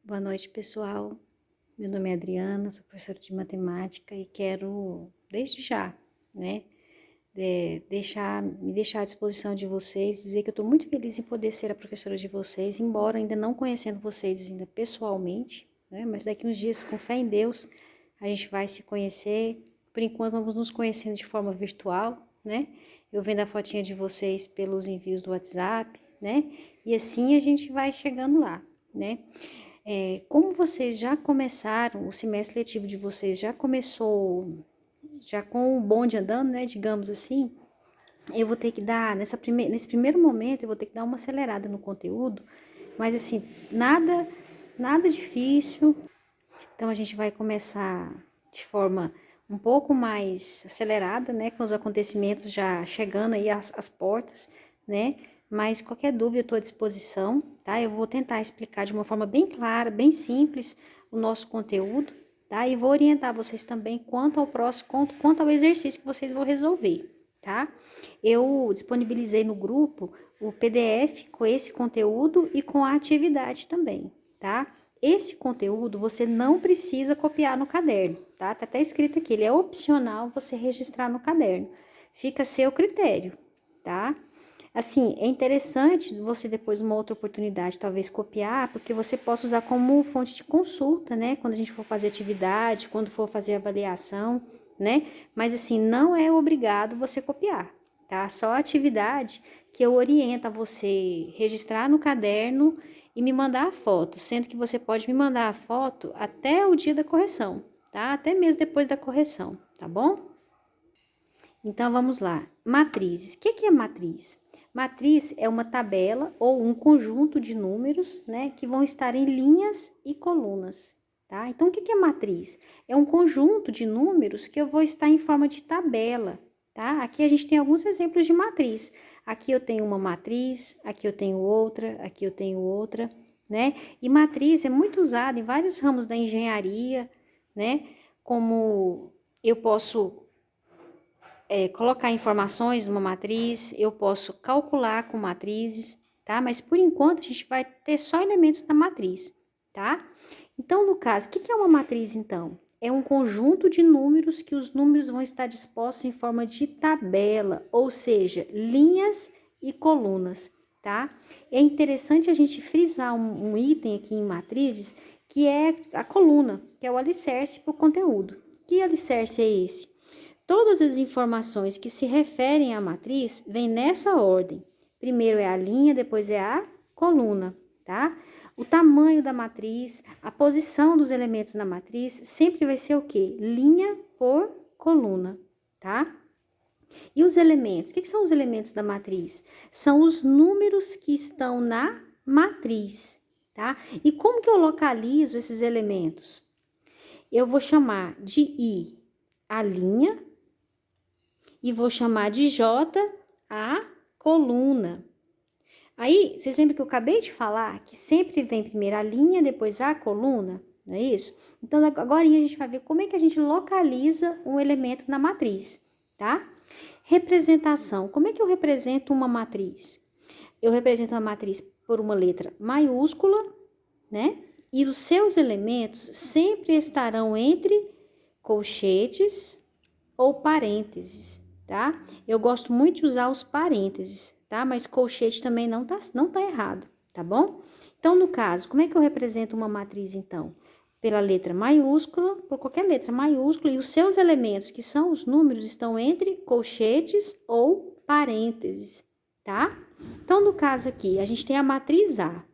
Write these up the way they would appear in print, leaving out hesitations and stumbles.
Boa noite, pessoal. Meu nome é Adriana, sou professora de matemática e quero, desde já, né, me deixar à disposição de vocês, dizer que eu estou muito feliz em poder ser a professora de vocês, embora ainda não conhecendo vocês ainda pessoalmente, né, mas daqui uns dias, com fé em Deus, a gente vai se conhecer. Por enquanto, vamos nos conhecendo de forma virtual, né? Eu vendo a fotinha de vocês pelos envios do WhatsApp, né? E assim a gente vai chegando lá, né? Como vocês já começaram, o semestre letivo de vocês já começou, já com o bonde andando, né, digamos assim, eu vou ter que dar, nesse primeiro momento, eu vou ter que dar uma acelerada no conteúdo, mas assim, nada difícil. Então a gente vai começar de forma um pouco mais acelerada, né, com os acontecimentos já chegando aí às portas, né? Mas qualquer dúvida eu estou à disposição, tá? Eu vou tentar explicar de uma forma bem clara, bem simples o nosso conteúdo, tá? E vou orientar vocês também quanto ao próximo, quanto ao exercício que vocês vão resolver, tá? Eu disponibilizei no grupo o PDF com esse conteúdo e com a atividade também, tá? Esse conteúdo você não precisa copiar no caderno, tá? Tá até escrito aqui, ele é opcional você registrar no caderno. Fica a seu critério, tá? Assim, é interessante você depois, numa outra oportunidade, talvez copiar, porque você possa usar como fonte de consulta, né? Quando a gente for fazer atividade, quando for fazer avaliação, né? Mas assim, não é obrigado você copiar, tá? Só a atividade que eu oriento a você registrar no caderno e me mandar a foto, sendo que você pode me mandar a foto até o dia da correção, tá? Até mesmo depois da correção, tá bom? Então vamos lá. Matrizes. O que é matriz? Matriz é uma tabela ou um conjunto de números, né, que vão estar em linhas e colunas, tá? Então o que é matriz? É um conjunto de números que eu vou estar em forma de tabela, tá? Aqui a gente tem alguns exemplos de matriz. Aqui eu tenho uma matriz, aqui eu tenho outra, aqui eu tenho outra, né? E matriz é muito usada em vários ramos da engenharia, né? Como eu posso colocar informações numa matriz, eu posso calcular com matrizes, tá? Mas por enquanto a gente vai ter só elementos da matriz, tá? Então, no caso, o que é uma matriz então? É um conjunto de números que os números vão estar dispostos em forma de tabela, ou seja, linhas e colunas, tá? É interessante a gente frisar um item aqui em matrizes, que é a coluna, que é o alicerce para o conteúdo. Que alicerce é esse? Todas as informações que se referem à matriz vêm nessa ordem. Primeiro é a linha, depois é a coluna, tá? O tamanho da matriz, a posição dos elementos na matriz sempre vai ser o quê? Linha por coluna, tá? E os elementos? O que são os elementos da matriz? São os números que estão na matriz, tá? E como que eu localizo esses elementos? Eu vou chamar de I a linha, e vou chamar de J a coluna. Aí, vocês lembram que eu acabei de falar que sempre vem primeiro a linha, depois a coluna? Não é isso? Então, agora a gente vai ver como é que a gente localiza um elemento na matriz, tá? Representação. Como é que eu represento uma matriz? Eu represento a matriz por uma letra maiúscula, né? E os seus elementos sempre estarão entre colchetes ou parênteses, tá? Eu gosto muito de usar os parênteses, tá? Mas colchete também não tá errado, tá bom? Então, no caso, como é que eu represento uma matriz, então? Pela letra maiúscula, por qualquer letra maiúscula, e os seus elementos, que são os números, estão entre colchetes ou parênteses, tá? Então, no caso aqui, a gente tem a matriz A.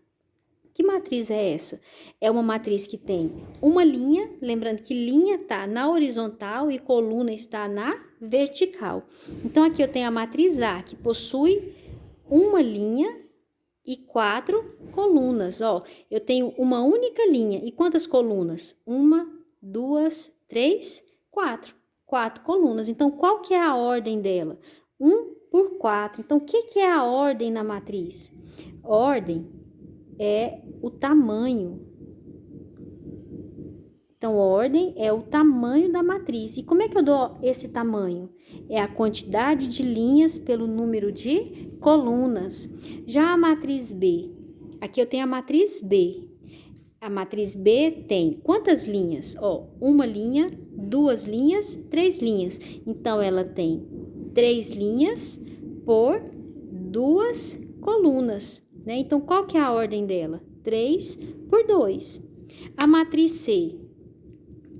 Que matriz é essa? É uma matriz que tem uma linha, lembrando que linha está na horizontal e coluna está na vertical. Então, aqui eu tenho a matriz A, que possui uma linha e 4 colunas. Ó, eu tenho uma única linha. E quantas colunas? Uma, duas, três, quatro. 4 colunas. Então, qual que é a ordem dela? 1 por 4. Então, o que é a ordem na matriz? Ordem é o tamanho. Então, ordem é o tamanho da matriz. E como é que eu dou esse tamanho? É a quantidade de linhas pelo número de colunas. Já a matriz B, aqui eu tenho a matriz B. A matriz B tem quantas linhas? Ó, uma linha, duas linhas, três linhas. Então, ela tem três linhas por duas colunas, né? Então, qual que é a ordem dela? 3 por 2. A matriz C,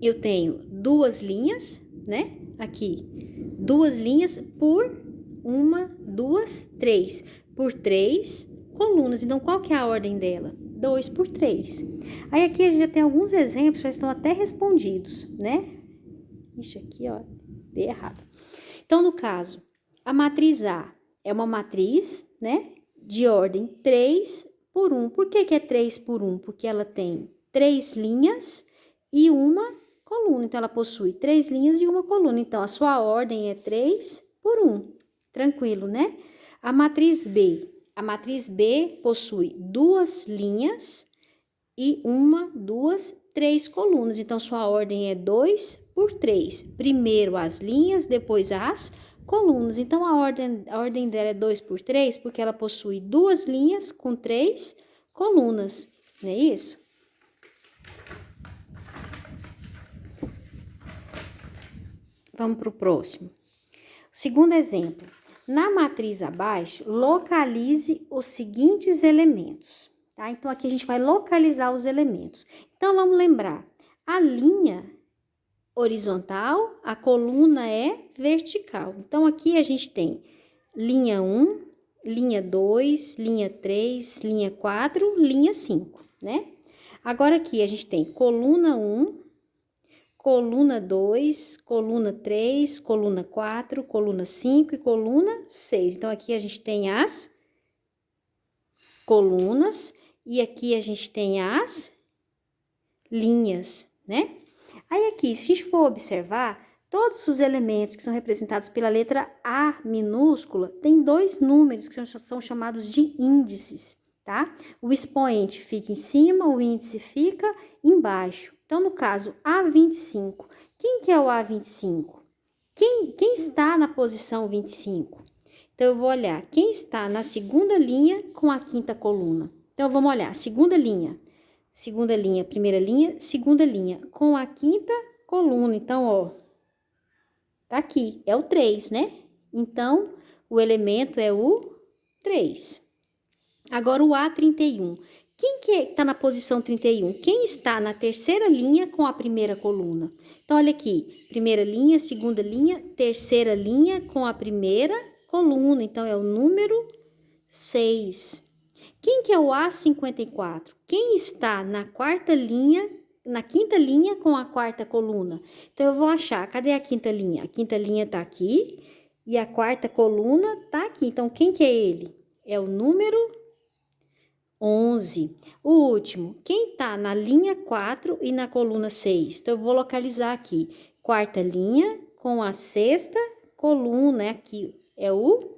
eu tenho duas linhas, né? Aqui, duas linhas por uma, duas, três. Por três colunas. Então, qual que é a ordem dela? 2 por 3. Aí, aqui a gente já tem alguns exemplos, já estão até respondidos, né? Ixi, aqui, ó, dei errado. Então, no caso, a matriz A é uma matriz, né, de ordem 3 por 1. Por que é 3 por 1? Porque ela tem 3 linhas e uma coluna. Então, ela possui 3 linhas e uma coluna. Então, a sua ordem é 3 por 1. Tranquilo, né? A matriz B. A matriz B possui duas linhas e uma, duas, três colunas. Então, sua ordem é 2 por 3. Primeiro as linhas, depois as colunas. Então, a ordem dela é 2 por 3 porque ela possui duas linhas com 3 colunas. Não é isso? Vamos para o próximo. Segundo exemplo. Na matriz abaixo, localize os seguintes elementos, tá? Então, aqui a gente vai localizar os elementos. Então, vamos lembrar, a linha horizontal, a coluna é vertical. Então, aqui a gente tem linha 1, linha 2, linha 3, linha 4, linha 5, né? Agora, aqui a gente tem coluna 1, coluna 2, coluna 3, coluna 4, coluna 5 e coluna 6. Então, aqui a gente tem as colunas e aqui a gente tem as linhas, né? Aí, aqui, se a gente for observar, todos os elementos que são representados pela letra A minúscula têm dois números que são chamados de índices, tá? O expoente fica em cima, o índice fica embaixo. Então, no caso, A25, quem que é o A25? Quem está na posição 25? Então, eu vou olhar quem está na segunda linha com a quinta coluna. Então, vamos olhar, segunda linha, primeira linha, segunda linha, com a quinta coluna. Então, ó, tá aqui, é o 3, né? Então, o elemento é o 3. Agora, o A31. Quem que está na posição 31? Quem está na terceira linha com a primeira coluna? Então, olha aqui, primeira linha, segunda linha, terceira linha com a primeira coluna. Então, é o número 6. Quem que é o A54? Quem está na quarta linha, na quinta linha com a quarta coluna? Então, eu vou achar, cadê a quinta linha? A quinta linha tá aqui e a quarta coluna tá aqui. Então, quem que é ele? É o número 11. O último, quem tá na linha 4 e na coluna 6? Então, eu vou localizar aqui. Quarta linha com a sexta coluna, aqui é o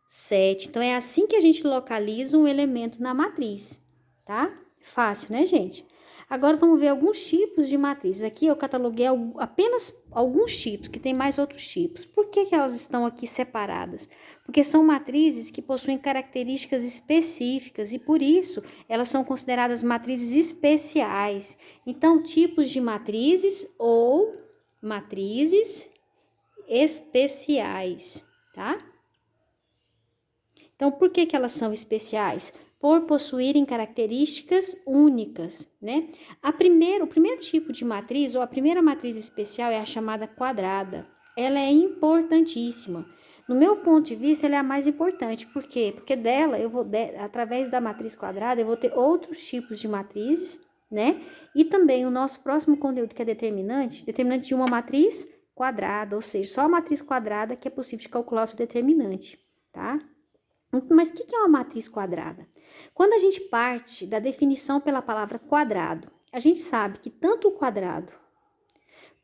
7. Então, é assim que a gente localiza um elemento na matriz, tá? Fácil, né, gente? Agora, vamos ver alguns tipos de matrizes. Aqui eu cataloguei apenas alguns tipos, que tem mais outros tipos. Por que que elas estão aqui separadas? Porque são matrizes que possuem características específicas e, por isso, elas são consideradas matrizes especiais. Então, tipos de matrizes ou matrizes especiais, tá? Então, por que que elas são especiais? Por possuírem características únicas, né? O primeiro tipo de matriz, ou a primeira matriz especial, é a chamada quadrada. Ela é importantíssima. No meu ponto de vista, ela é a mais importante. Por quê? Porque dela, através da matriz quadrada, eu vou ter outros tipos de matrizes, né? E também o nosso próximo conteúdo, que é determinante de uma matriz quadrada, ou seja, só a matriz quadrada que é possível de calcular o seu determinante, tá? Mas o que é uma matriz quadrada? Quando a gente parte da definição pela palavra quadrado, a gente sabe que tanto o quadrado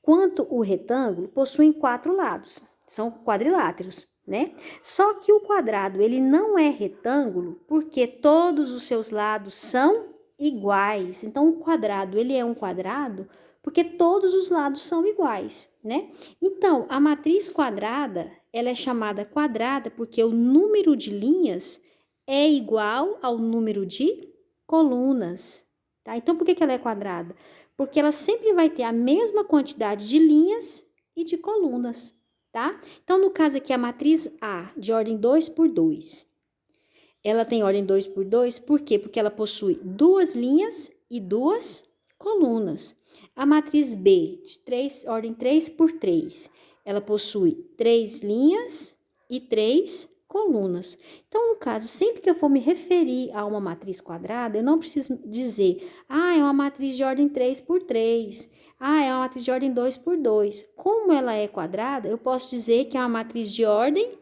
quanto o retângulo possuem 4 lados, são quadriláteros, né? Só que o quadrado, ele não é retângulo porque todos os seus lados são iguais. Então, o quadrado, ele é um quadrado porque todos os lados são iguais, né? Então, a matriz quadrada, ela é chamada quadrada porque o número de linhas é igual ao número de colunas, tá? Então, por que que ela é quadrada? Porque ela sempre vai ter a mesma quantidade de linhas e de colunas, tá? Então, no caso aqui, a matriz A, de ordem 2 por 2, ela tem ordem 2 por 2, por quê? Porque ela possui 2 linhas e 2 colunas. A matriz B, de ordem 3 por 3, ela possui 3 linhas e 3 colunas. Então, no caso, sempre que eu for me referir a uma matriz quadrada, eu não preciso dizer, é uma matriz de ordem 3 por 3, é uma matriz de ordem 2 por 2. Como ela é quadrada, eu posso dizer que é uma matriz de ordem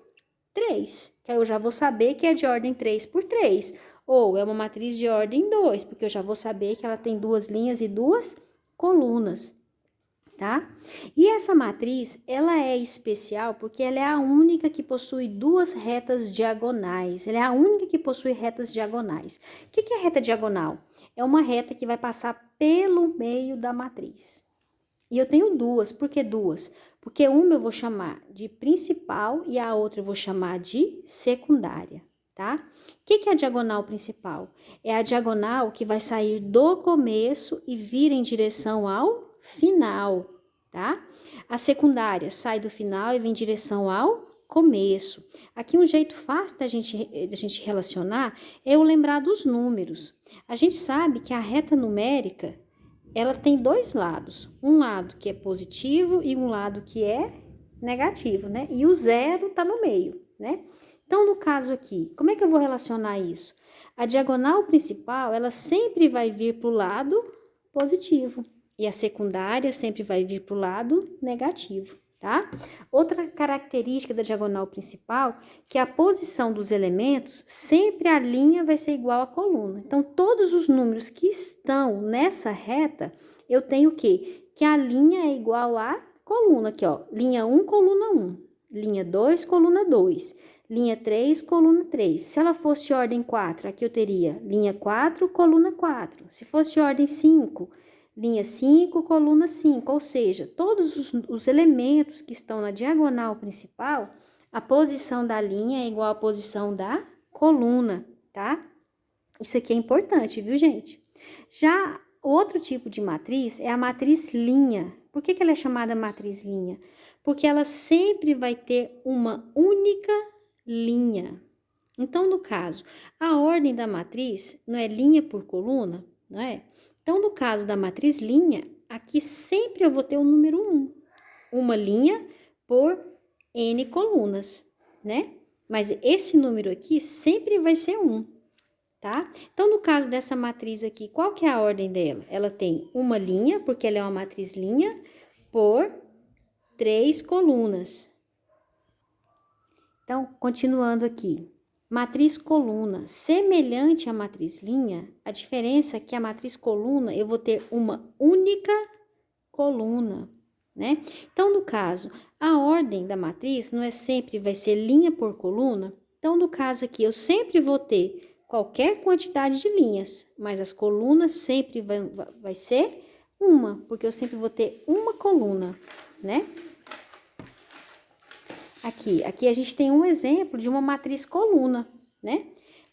3, que aí eu já vou saber que é de ordem 3 por 3. Ou é uma matriz de ordem 2, porque eu já vou saber que ela tem 2 linhas e 2 colunas, tá? E essa matriz, ela é especial porque ela é a única que possui 2 retas diagonais. Ela é a única que possui retas diagonais. O que é reta diagonal? É uma reta que vai passar pelo meio da matriz. E eu tenho duas. Por que duas? Porque uma eu vou chamar de principal e a outra eu vou chamar de secundária, tá? O que é a diagonal principal? É a diagonal que vai sair do começo e vir em direção ao final, tá? A secundária sai do final e vem em direção ao começo. Aqui um jeito fácil da gente relacionar é eu lembrar dos números. A gente sabe que a reta numérica, ela tem 2 lados, um lado que é positivo e um lado que é negativo, né? E o zero tá no meio, né? Então, no caso aqui, como é que eu vou relacionar isso? A diagonal principal, ela sempre vai vir para o lado positivo e a secundária sempre vai vir para o lado negativo, tá? Outra característica da diagonal principal, que é a posição dos elementos, sempre a linha vai ser igual à coluna. Então, todos os números que estão nessa reta, eu tenho o quê? Que a linha é igual à coluna, aqui ó, linha 1, coluna 1, linha 2, coluna 2, linha 3, coluna 3. Se ela fosse de ordem 4, aqui eu teria linha 4, coluna 4. Se fosse de ordem 5, linha 5, coluna 5, ou seja, todos os elementos que estão na diagonal principal, a posição da linha é igual à posição da coluna, tá? Isso aqui é importante, viu, gente? Já outro tipo de matriz é a matriz linha. Por que ela é chamada matriz linha? Porque ela sempre vai ter uma única linha. Então, no caso, a ordem da matriz não é linha por coluna, não é? Então, no caso da matriz linha, aqui sempre eu vou ter o número 1. Uma linha por n colunas, né? Mas esse número aqui sempre vai ser 1, tá? Então, no caso dessa matriz aqui, qual que é a ordem dela? Ela tem uma linha, porque ela é uma matriz linha, por 3 colunas. Então, continuando aqui. Matriz coluna, semelhante à matriz linha, a diferença é que a matriz coluna eu vou ter uma única coluna, né? Então, no caso, a ordem da matriz não é sempre vai ser linha por coluna. Então, no caso aqui, eu sempre vou ter qualquer quantidade de linhas, mas as colunas sempre vai ser uma, porque eu sempre vou ter uma coluna, né? Aqui a gente tem um exemplo de uma matriz coluna, né?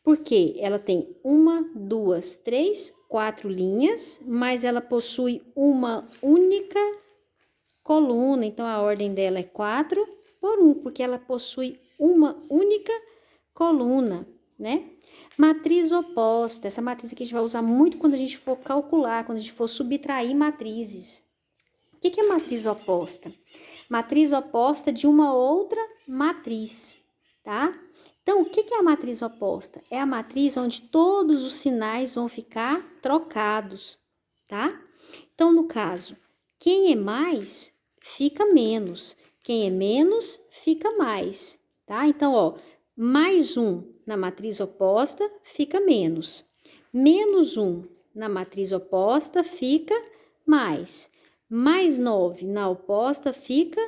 Porque ela tem 1, 2, 3, 4 linhas, mas ela possui uma única coluna. Então, a ordem dela é 4 por 1, porque ela possui uma única coluna, né? Matriz oposta. Essa matriz aqui a gente vai usar muito quando a gente for calcular, quando a gente for subtrair matrizes. O que é matriz oposta? Matriz oposta de uma outra matriz, tá? Então, o que é a matriz oposta? É a matriz onde todos os sinais vão ficar trocados, tá? Então, no caso, quem é mais, fica menos. Quem é menos, fica mais, tá? Então, ó, mais 1 na matriz oposta, fica menos. Menos 1 na matriz oposta, fica mais. Mais 9 na oposta fica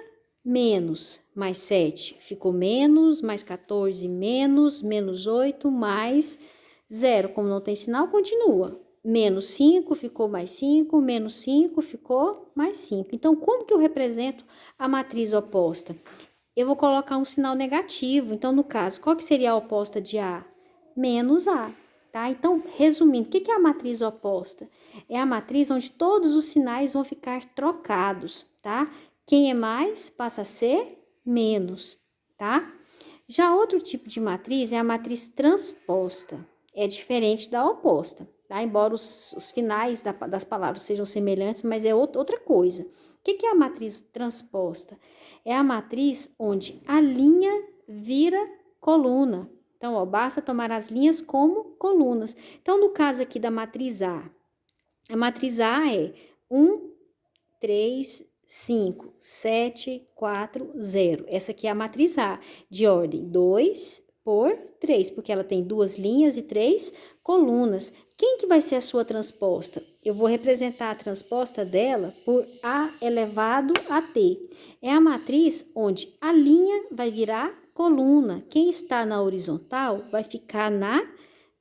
menos, mais 7 ficou menos, mais 14 menos, menos 8, mais 0. Como não tem sinal, continua. Menos 5 ficou mais 5, menos 5 ficou mais 5. Então, como que eu represento a matriz oposta? Eu vou colocar um sinal negativo. Então, no caso, qual que seria a oposta de A? Menos A. tá? Então, resumindo, o que é a matriz oposta? É a matriz onde todos os sinais vão ficar trocados, tá? Quem é mais passa a ser menos, tá? Já outro tipo de matriz é a matriz transposta. É diferente da oposta, tá? Embora os finais das palavras sejam semelhantes, mas é outra coisa. O que é a matriz transposta? É a matriz onde a linha vira coluna. Então, ó, basta tomar as linhas como colunas. Então, no caso aqui da matriz a matriz A é 1, 3, 5, 7, 4, 0. Essa aqui é a matriz A, de ordem 2 por 3, porque ela tem 2 linhas e 3 colunas. Quem que vai ser a sua transposta? Eu vou representar a transposta dela por A elevado a T. É a matriz onde a linha vai virar coluna. Quem está na horizontal vai ficar na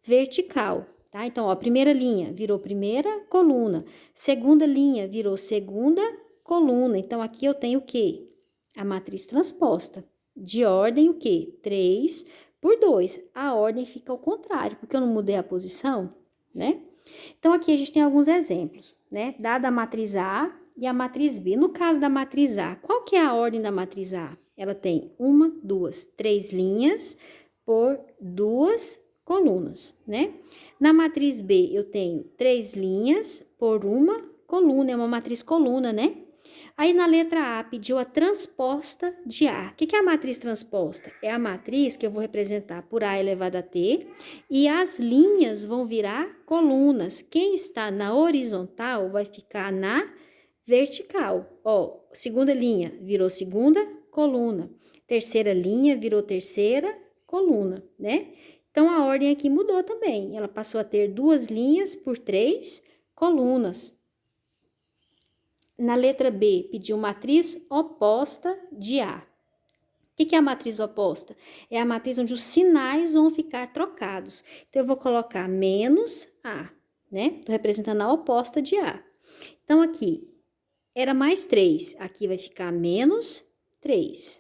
vertical. Tá? Então, ó, a primeira linha virou primeira coluna, segunda linha virou segunda coluna. Então, aqui eu tenho o quê? A matriz transposta, de ordem o quê? 3 por 2. A ordem fica ao contrário, porque eu não mudei a posição, né? Então, aqui a gente tem alguns exemplos, né? Dada a matriz A e a matriz B. No caso da matriz A, qual que é a ordem da matriz A? Ela tem 1, 2, 3 linhas por 2 colunas, né? Na matriz B, eu tenho 3 linhas por uma coluna, é uma matriz coluna, né? Aí, na letra A, pediu a transposta de A. O que é a matriz transposta? É a matriz que eu vou representar por A elevado a T, e as linhas vão virar colunas. Quem está na horizontal vai ficar na vertical. Ó, segunda linha virou segunda coluna. Terceira linha virou terceira coluna, né? Então, a ordem aqui mudou também. Ela passou a ter 2 linhas por 3 colunas. Na letra B, pediu matriz oposta de A. O que é a matriz oposta? É a matriz onde os sinais vão ficar trocados. Então, eu vou colocar menos A, né? Estou representando a oposta de A. Então, aqui, era mais 3. Aqui vai ficar menos 3.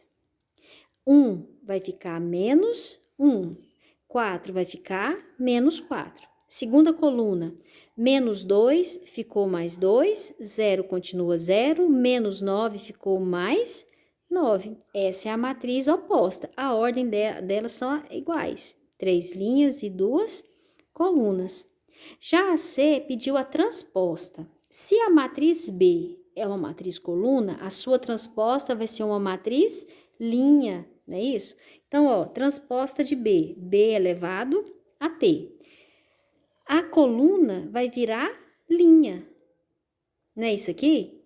1 vai ficar menos 1. 4 vai ficar menos 4. Segunda coluna, menos 2 ficou mais 2, 0 continua 0, menos 9 ficou mais 9. Essa é a matriz oposta. A ordem delas são iguais, 3 linhas e 2 colunas. Já a C pediu a transposta. Se a matriz B é uma matriz coluna, a sua transposta vai ser uma matriz linha, não é isso? Então, ó, transposta de B, B elevado a T. A coluna vai virar linha, não é isso aqui?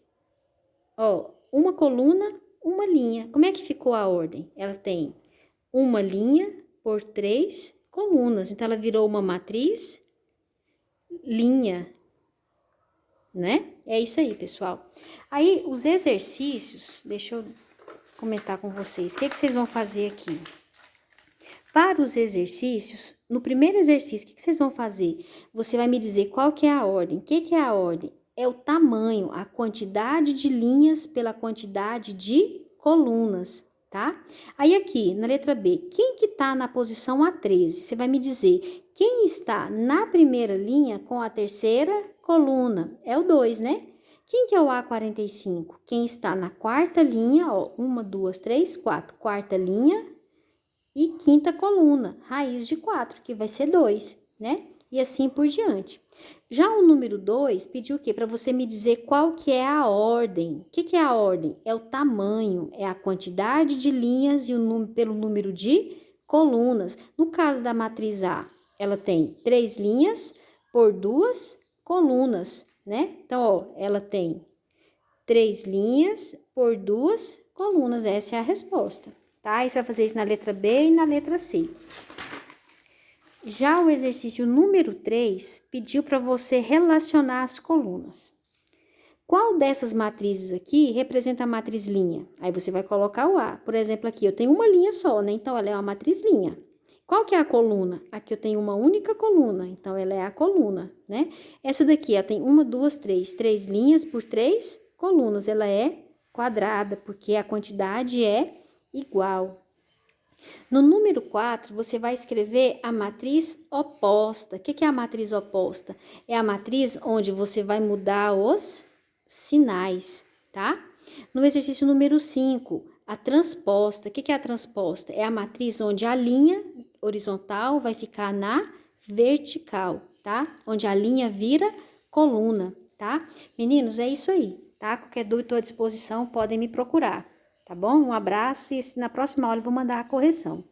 Ó, uma coluna, uma linha. Como é que ficou a ordem? Ela tem uma linha por 3 colunas, então ela virou uma matriz linha, né? É isso aí, pessoal. Aí, os exercícios, deixa eu comentar com vocês. O que vocês vão fazer aqui? Para os exercícios, no primeiro exercício, o que vocês vão fazer? Você vai me dizer qual que é a ordem. O que é a ordem? É o tamanho, a quantidade de linhas pela quantidade de colunas, tá? Aí aqui, na letra B, quem que tá na posição A13? Você vai me dizer quem está na primeira linha com a terceira coluna. É o 2, né? Quem que é o A45? Quem está na quarta linha, ó, 1, 2, 3, 4, quarta linha, e quinta coluna, raiz de 4, que vai ser 2, né? E assim por diante. Já o número 2 pediu o quê? Para você me dizer qual que é a ordem. O que é a ordem? É o tamanho, é a quantidade de linhas e o número, pelo número de colunas. No caso da matriz A, ela tem 3 linhas por 2 colunas, né? Então, ó, ela tem 3 linhas por 2 colunas. Essa é a resposta. Tá? E você vai fazer isso na letra B e na letra C. Já o exercício número 3 pediu para você relacionar as colunas. Qual dessas matrizes aqui representa a matriz linha? Aí você vai colocar o A. Por exemplo, aqui eu tenho uma linha só, né? Então, ela é uma matriz linha. Qual que é a coluna? Aqui eu tenho uma única coluna, então ela é a coluna, né? Essa daqui, ela tem 1, 2, 3. 3 linhas por 3 colunas. Ela é quadrada, porque a quantidade é igual. No número 4, você vai escrever a matriz oposta. O que é a matriz oposta? É a matriz onde você vai mudar os sinais, tá? No exercício número 5, a transposta. O que é a transposta? É a matriz onde a linha horizontal vai ficar na vertical, tá? Onde a linha vira coluna, tá? Meninos, é isso aí, tá? Qualquer dúvida, estou à disposição, podem me procurar, tá bom? Um abraço e na próxima aula eu vou mandar a correção.